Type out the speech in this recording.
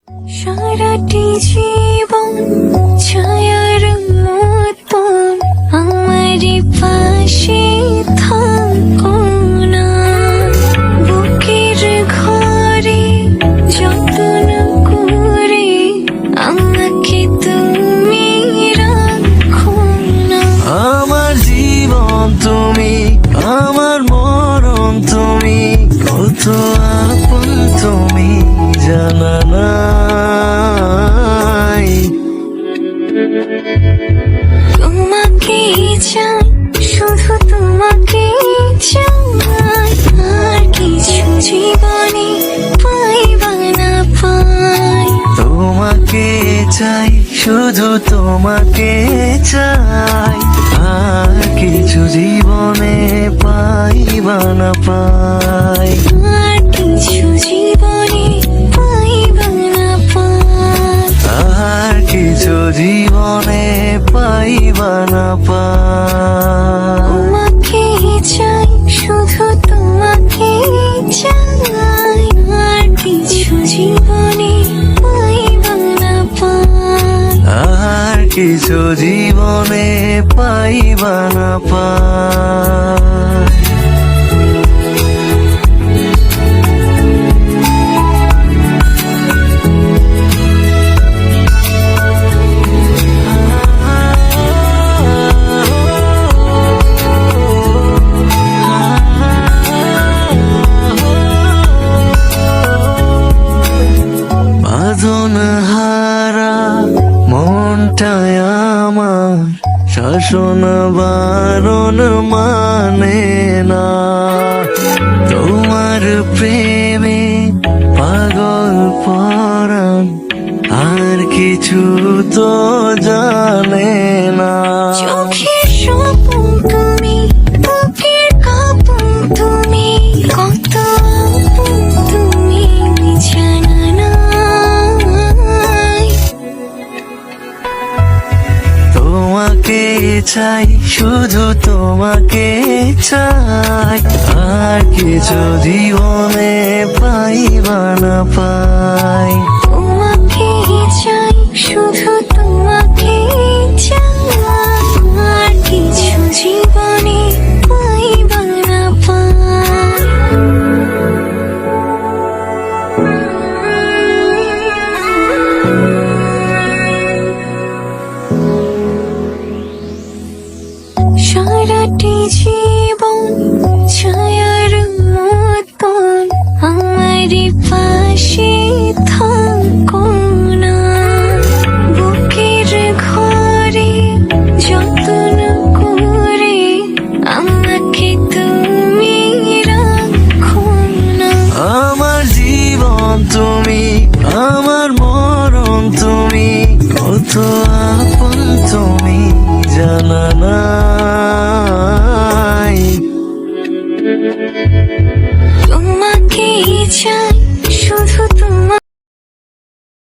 সারাটি জীবন ছায়ার মতন আমারই পাশে থাকো না, বুকের ঘরে যত্ন করে আমাকে তুমি রাখো না। আমার জীবন তুমি, আমার মরণ তুমি, কত আপন তুমি জানা নাই। তোমাকে চাই, শুধু তোমাকে চাই, আর কিছু জীবনে পাইবা না পাই। তোমাকে চাই, শুধু তোমাকে চাই, আর কিছু জীবনে পাইবা না পাই। আর কিছু জীবনে পাইবা না পাই। আর কিছু জীবনে পাইবা না পাই। তোমাকে চাই, শুধু তোমাকে চাই, আর কিছু জীবনে পাইবা না পাই। আর কিছু জীবনে পাইবা না পাই। বাঁধন হারা মনটায় আমার শাসন বারণ মানে না। তোমার প্রেমে পাগল পরাণ আর কিছু তো জানে না। চোখের স্বপ্ন তুমি, বুকের কাঁপন তুমি, কত আপন তুমি জানা নাই। তোমাকে চাই, শুধু তোমাকে চাই, আর কিছু জীবনে পাইবা না পাই। তোমাকে চাই, শুধু তোমাকে চাই, আর কিছু জীবনে পাইবা না পাই। সারাটি জীবন ছায়ার মতন আমারই পাশে থাকো না, বুকের ঘরে যত্ন করে আমাকে তুমি রাখো না। আমার জীবন তুমি, আমার মরণ তুমি, কত